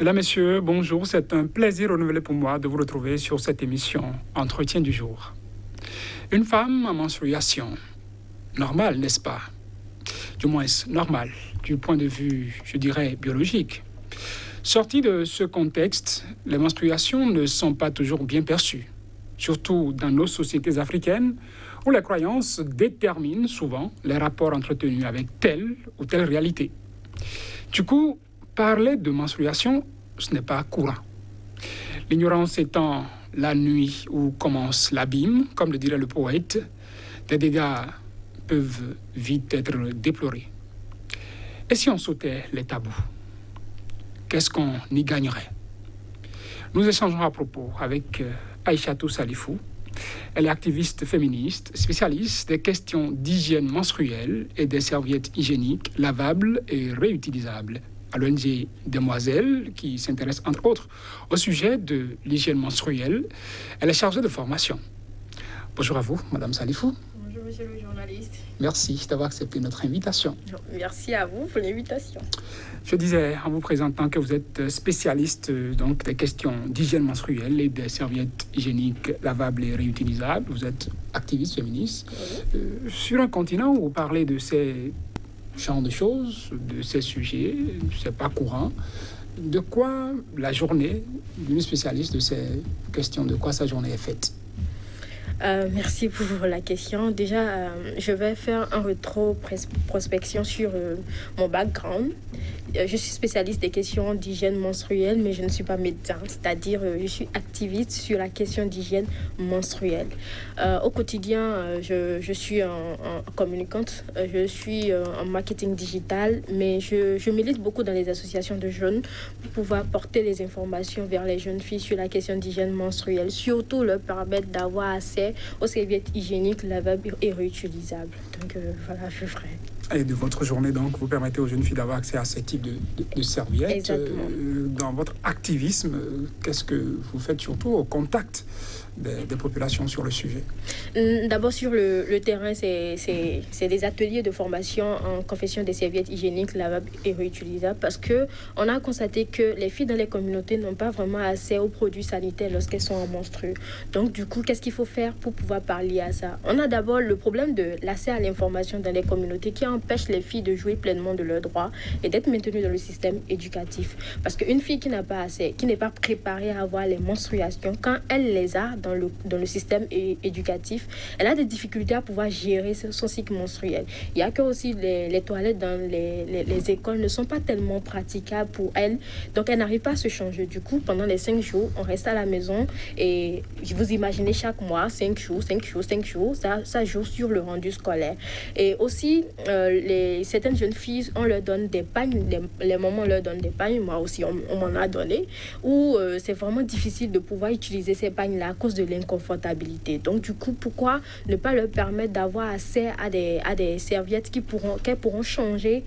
Mesdames, Messieurs, bonjour. C'est un plaisir renouvelé pour moi de vous retrouver sur cette émission Entretien du jour. Une femme en menstruation, normal, n'est-ce pas? Du moins, normal, du point de vue, je dirais, biologique. Sorti de ce contexte, les menstruations ne sont pas toujours bien perçues, surtout dans nos sociétés africaines, où les croyances déterminent souvent les rapports entretenus avec telle ou telle réalité. Du coup, parler de menstruation, ce n'est pas courant. L'ignorance étant la nuit où commence l'abîme, comme le dirait le poète, des dégâts peuvent vite être déplorés. Et si on sautait les tabous, qu'est-ce qu'on y gagnerait? Nous échangeons à propos avec Aïchatou Salifou. Elle est activiste féministe, spécialiste des questions d'hygiène menstruelle et des serviettes hygiéniques lavables et réutilisables à l'ONG Demoiselles, qui s'intéresse entre autres au sujet de l'hygiène menstruelle. Elle est chargée de formation. Bonjour à vous, Madame Salifou. Bonjour, monsieur le journaliste. Merci d'avoir accepté notre invitation. Merci à vous pour l'invitation. Je disais en vous présentant que vous êtes spécialiste donc, des questions d'hygiène menstruelle et des serviettes hygiéniques lavables et réutilisables. Vous êtes activiste féministe. Oui. Sur un continent où vous parlez de ces genres de choses, de ces sujets, c'est pas courant. De quoi la journée d'une spécialiste de ces questions, de quoi sa journée est faite? Merci pour la question. Déjà, je vais faire un rétro-prospection sur mon background. Je suis spécialiste des questions d'hygiène menstruelle, mais je ne suis pas médecin, c'est-à-dire je suis activiste sur la question d'hygiène menstruelle. Au quotidien, je suis en communicante, je suis en marketing digital, mais je milite beaucoup dans les associations de jeunes pour pouvoir porter les informations vers les jeunes filles sur la question d'hygiène menstruelle, surtout leur permettre d'avoir accès aux serviettes hygiéniques lavables et réutilisables. Donc voilà, je ferai. Et de votre journée, donc, vous permettez aux jeunes filles d'avoir accès à ce type de serviettes. Exactement. Dans votre activisme, qu'est-ce que vous faites surtout au contact des populations sur le sujet? D'abord, sur le terrain, c'est des ateliers de formation en confection des serviettes hygiéniques lavables et réutilisables parce qu'on a constaté que les filles dans les communautés n'ont pas vraiment accès aux produits sanitaires lorsqu'elles sont en menstrues. Donc, du coup, qu'est-ce qu'il faut faire pour pouvoir pallier à ça? On a d'abord le problème de l'accès à l'information dans les communautés qui empêche les filles de jouir pleinement de leurs droits et d'être maintenues dans le système éducatif. Parce qu'une fille qui n'a pas assez, qui n'est pas préparée à avoir les menstruations, quand elle les a dans le système éducatif, elle a des difficultés à pouvoir gérer son cycle menstruel. Il y a que aussi les toilettes dans les écoles ne sont pas tellement praticables pour elle, donc elle n'arrive pas à se changer. Du coup, pendant les 5 jours, on reste à la maison et vous imaginez chaque mois, 5 jours, ça joue sur le rendu scolaire. Et aussi, certaines jeunes filles, on leur donne des pagnes, les mamans leur donnent des pagnes, moi aussi on m'en a donné, où c'est vraiment difficile de pouvoir utiliser ces pagnes-là à cause de l'inconfortabilité. Donc du coup, pourquoi ne pas leur permettre d'avoir accès à des serviettes qu'elles pourront changer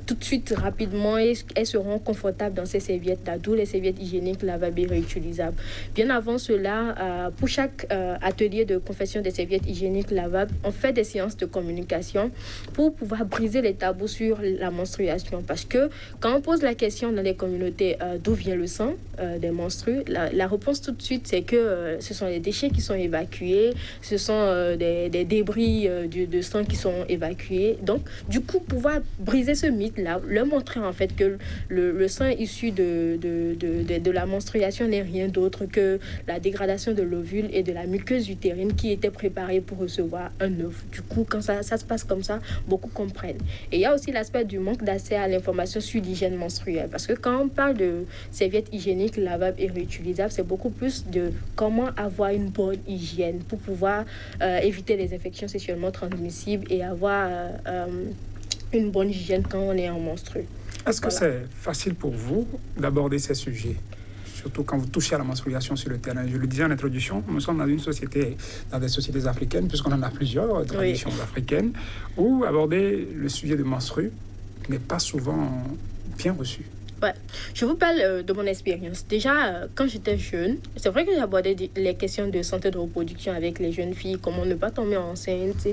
tout de suite rapidement et elles seront confortables dans ces serviettes-là, d'où les serviettes hygiéniques lavables et réutilisables. Bien avant cela, pour chaque atelier de confection des serviettes hygiéniques lavables, on fait des séances de communication pour pouvoir briser les tabous sur la menstruation. Parce que quand on pose la question dans les communautés d'où vient le sang des menstrues, la réponse tout de suite c'est que ce sont les déchets qui sont évacués, ce sont des débris de sang qui sont évacués. Donc du coup, pouvoir briser ce mythe-là, leur montrer en fait que le sang issu de la menstruation n'est rien d'autre que la dégradation de l'ovule et de la muqueuse utérine qui était préparée pour recevoir un œuf. Du coup, quand ça se passe comme ça, beaucoup comprennent. Et il y a aussi l'aspect du manque d'accès à l'information sur l'hygiène menstruelle. Parce que quand on parle de serviettes hygiéniques lavables et réutilisables, c'est beaucoup plus de comment avoir une bonne hygiène pour pouvoir éviter les infections sexuellement transmissibles et avoir une bonne hygiène quand on est en menstrue. Est-ce que c'est facile pour vous d'aborder ces sujets? Surtout quand vous touchez à la menstruation sur le terrain. Je le disais en introduction, nous sommes dans des sociétés africaines, puisqu'on en a plusieurs traditions africaines, où aborder le sujet de menstru n'est pas souvent bien reçu. Ouais. Je vous parle de mon expérience. Déjà, quand j'étais jeune, c'est vrai que j'abordais les questions de santé de reproduction avec les jeunes filles, comment ne pas tomber enceinte,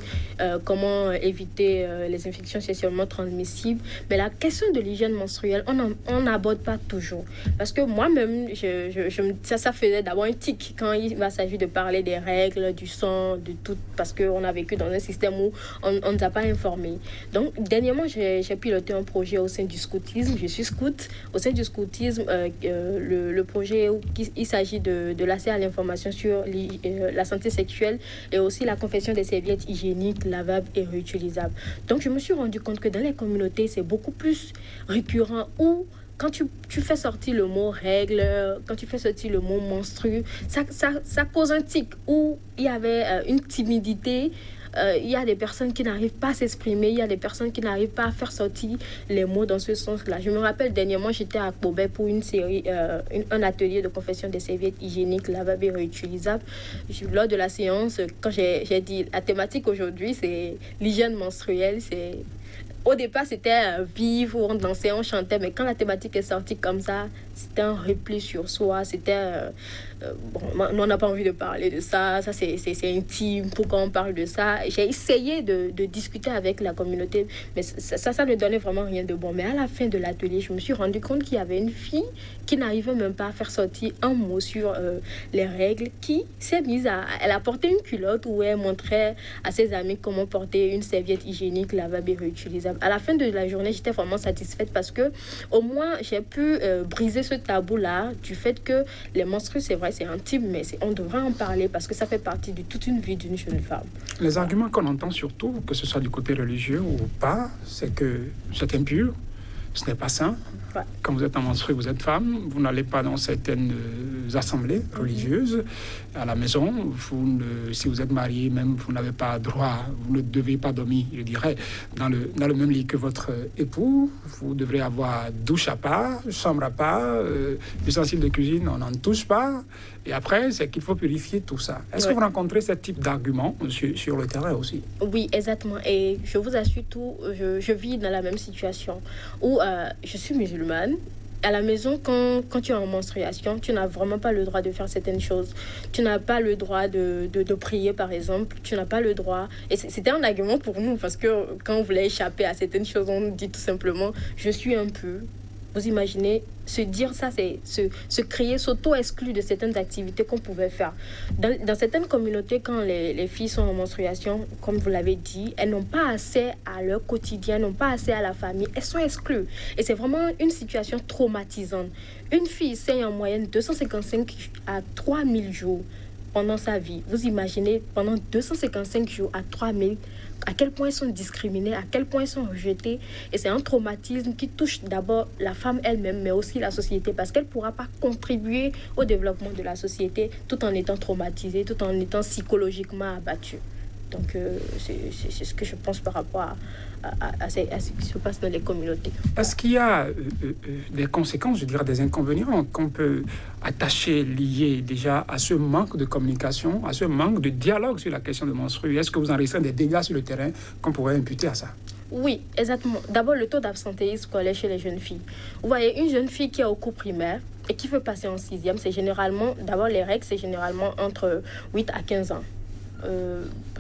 comment éviter les infections sexuellement transmissibles. Mais la question de l'hygiène menstruelle, on n'aborde pas toujours. Parce que moi-même, ça faisait d'abord un tic quand il va s'agir de parler des règles, du sang, de tout, parce qu'on a vécu dans un système où on ne nous a pas informés. Donc, dernièrement, j'ai piloté un projet au sein du scoutisme. Je suis scout. Au sein du scoutisme, le projet, il s'agit de l'accès à l'information sur la santé sexuelle et aussi la confection des serviettes hygiéniques, lavables et réutilisables. Donc, je me suis rendu compte que dans les communautés, c'est beaucoup plus récurrent où quand tu fais sortir le mot règle, quand tu fais sortir le mot menstru, ça cause un tic où il y avait une timidité. Il y a des personnes qui n'arrivent pas à s'exprimer, il y a des personnes qui n'arrivent pas à faire sortir les mots dans ce sens-là. Je me rappelle, dernièrement, j'étais à Kobe pour une série, un atelier de confection des serviettes hygiéniques, lavables et réutilisables. Lors de la séance, quand j'ai dit, la thématique aujourd'hui, c'est l'hygiène menstruelle, au départ, c'était vivre, on dansait, on chantait, mais quand la thématique est sortie comme ça, c'était un repli sur soi, c'était... on n'a pas envie de parler de ça, c'est intime, pourquoi on parle de ça? J'ai essayé de discuter avec la communauté, mais ça ne donnait vraiment rien de bon. Mais à la fin de l'atelier, je me suis rendu compte qu'il y avait une fille qui n'arrivait même pas à faire sortir un mot sur les règles, qui s'est mise elle a porté une culotte où elle montrait à ses amis comment porter une serviette hygiénique, lavable et réutilisable. À la fin de la journée, j'étais vraiment satisfaite parce que au moins j'ai pu briser ce tabou-là du fait que les menstrues, c'est vrai, c'est intime, mais on devrait en parler parce que ça fait partie de toute une vie d'une jeune femme. Les arguments qu'on entend surtout, que ce soit du côté religieux ou pas, c'est que c'est impur, ce n'est pas sain. Ouais. Quand vous êtes en menstruée, vous êtes femme, vous n'allez pas dans certaines assemblées religieuses. À la maison, si vous êtes marié, même vous n'avez pas droit, vous ne devez pas dormir, je dirais, dans le même lit que votre époux. Vous devrez avoir douche à part, chambre à part, ustensiles de cuisine, on n'en touche pas. Et après, c'est qu'il faut purifier tout ça. Est-ce que vous rencontrez ce type d'arguments sur le terrain aussi? Oui, exactement. Et je vous assure tout, je vis dans la même situation où je suis musulmane. À la maison, quand tu es en menstruation, tu n'as vraiment pas le droit de faire certaines choses. Tu n'as pas le droit de prier, par exemple. Tu n'as pas le droit... Et c'était un argument pour nous, parce que quand on voulait échapper à certaines choses, on dit tout simplement « je suis un peu ». Vous imaginez, se dire ça, c'est se créer, s'auto-exclure de certaines activités qu'on pouvait faire. Dans certaines communautés, quand les filles sont en menstruation, comme vous l'avez dit, elles n'ont pas accès à leur quotidien, n'ont pas accès à la famille, elles sont exclues. Et c'est vraiment une situation traumatisante. Une fille saigne en moyenne 255 à 3000 jours pendant sa vie. Vous imaginez, pendant 255 jours à 3000, à quel point elles sont discriminées, à quel point elles sont rejetées. Et c'est un traumatisme qui touche d'abord la femme elle-même, mais aussi la société, parce qu'elle ne pourra pas contribuer au développement de la société tout en étant traumatisée, tout en étant psychologiquement abattue. Donc, c'est ce que je pense par rapport à ce qui se passe dans les communautés. Est-ce qu'il y a des conséquences, je dirais des inconvénients qu'on peut attacher, liés déjà à ce manque de communication, à ce manque de dialogue sur la question de menstrues? Est-ce que vous enregistrez des dégâts sur le terrain qu'on pourrait imputer à ça? Oui, exactement. D'abord, le taux d'absentéisme scolaire chez les jeunes filles. Vous voyez, une jeune fille qui est au cours primaire et qui veut passer en 6e, c'est généralement, d'abord les règles, c'est généralement entre 8 à 15 ans.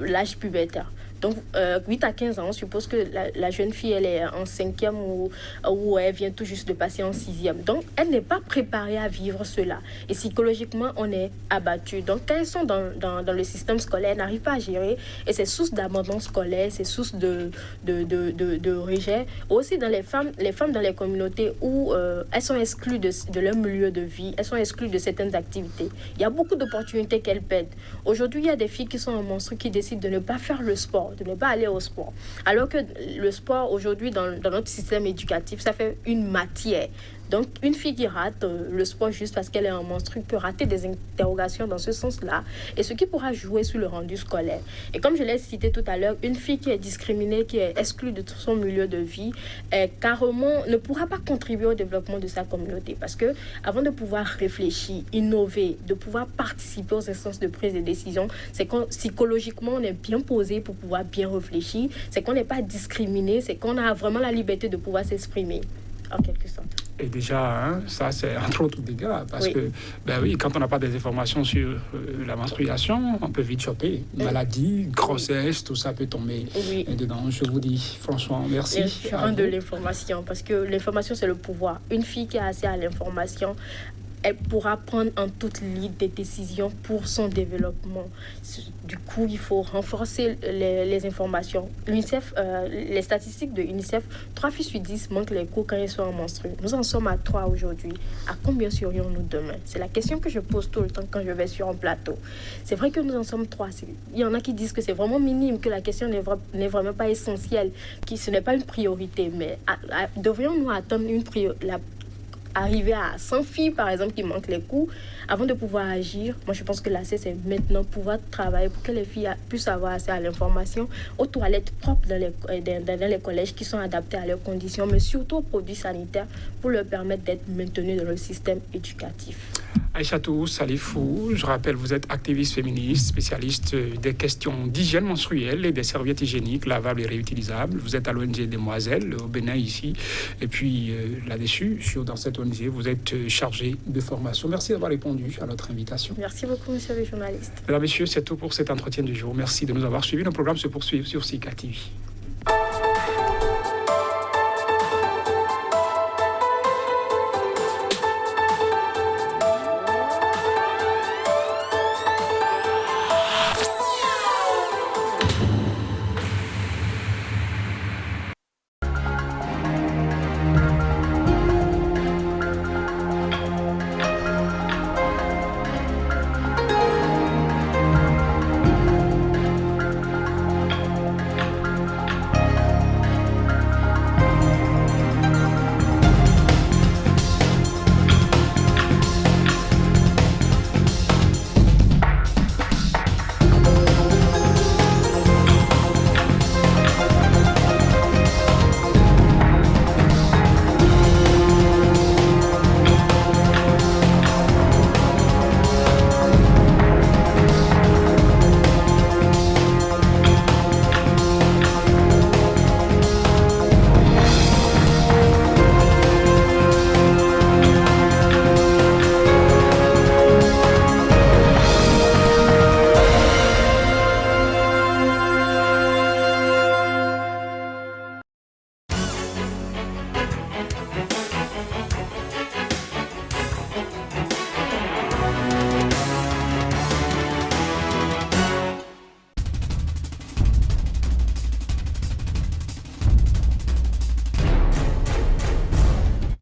L'âge pubertaire. Donc, 8 à 15 ans, on suppose que la jeune fille, elle est en 5e ou elle vient tout juste de passer en 6e. Donc, elle n'est pas préparée à vivre cela. Et psychologiquement, on est abattu. Donc, quand elles sont dans le système scolaire, elles n'arrivent pas à gérer. Et c'est source d'abandon scolaire, c'est source de rejet. Aussi, dans les femmes dans les communautés où elles sont exclues de leur milieu de vie, elles sont exclues de certaines activités. Il y a beaucoup d'opportunités qu'elles perdent. Aujourd'hui, il y a des filles qui sont en menstrues qui décident de ne pas faire le sport, de ne pas aller au sport. Alors que le sport, aujourd'hui, dans notre système éducatif, ça fait une matière. Donc, une fille qui rate le sport juste parce qu'elle est en menstru peut rater des interrogations dans ce sens-là, et ce qui pourra jouer sur le rendu scolaire. Et comme je l'ai cité tout à l'heure, une fille qui est discriminée, qui est exclue de son milieu de vie, carrément ne pourra pas contribuer au développement de sa communauté. Parce que avant de pouvoir réfléchir, innover, de pouvoir participer aux instances de prise de décision, c'est qu'on psychologiquement on est bien posé pour pouvoir bien réfléchir, c'est qu'on n'est pas discriminé, c'est qu'on a vraiment la liberté de pouvoir s'exprimer, en quelque sorte. Et déjà, hein, ça, c'est entre autres dégâts, parce Oui. que, ben oui, quand on n'a pas des informations sur la menstruation, on peut vite choper. Maladie, grossesse, tout ça peut tomber Oui. dedans. Je vous dis, franchement, merci. De l'information, parce que l'information, c'est le pouvoir. Une fille qui a accès à l'information, elle pourra prendre en toute ligne des décisions pour son développement. Du coup, il faut renforcer les informations. L'UNICEF, les statistiques de l'UNICEF, 3 filles sur 10 manquent les cours quand elles sont en menstrues. Nous en sommes à 3 aujourd'hui. À combien serions-nous demain? C'est la question que je pose tout le temps quand je vais sur un plateau. C'est vrai que nous en sommes 3. Il y en a qui disent que c'est vraiment minime, que la question n'est vraiment pas essentielle, que ce n'est pas une priorité. Mais devrions-nous attendre arriver à 100 filles, par exemple, qui manquent les cours, avant de pouvoir agir? Moi, je pense que l'ACE, c'est maintenant pouvoir travailler pour que les filles puissent avoir accès à l'information, aux toilettes propres dans les collèges qui sont adaptées à leurs conditions, mais surtout aux produits sanitaires pour leur permettre d'être maintenus dans le système éducatif. Aïchatou Salifou, je rappelle, vous êtes activiste féministe, spécialiste des questions d'hygiène menstruelle et des serviettes hygiéniques lavables et réutilisables. Vous êtes à l'ONG Demoiselles, au Bénin ici. Et puis là-dessus, dans cette ONG, vous êtes chargé de formation. Merci d'avoir répondu à notre invitation. Merci beaucoup, monsieur le journaliste. Mesdames, Messieurs, c'est tout pour cet entretien du jour. Merci de nous avoir suivis. Nos programmes se poursuivent sur SICA TV.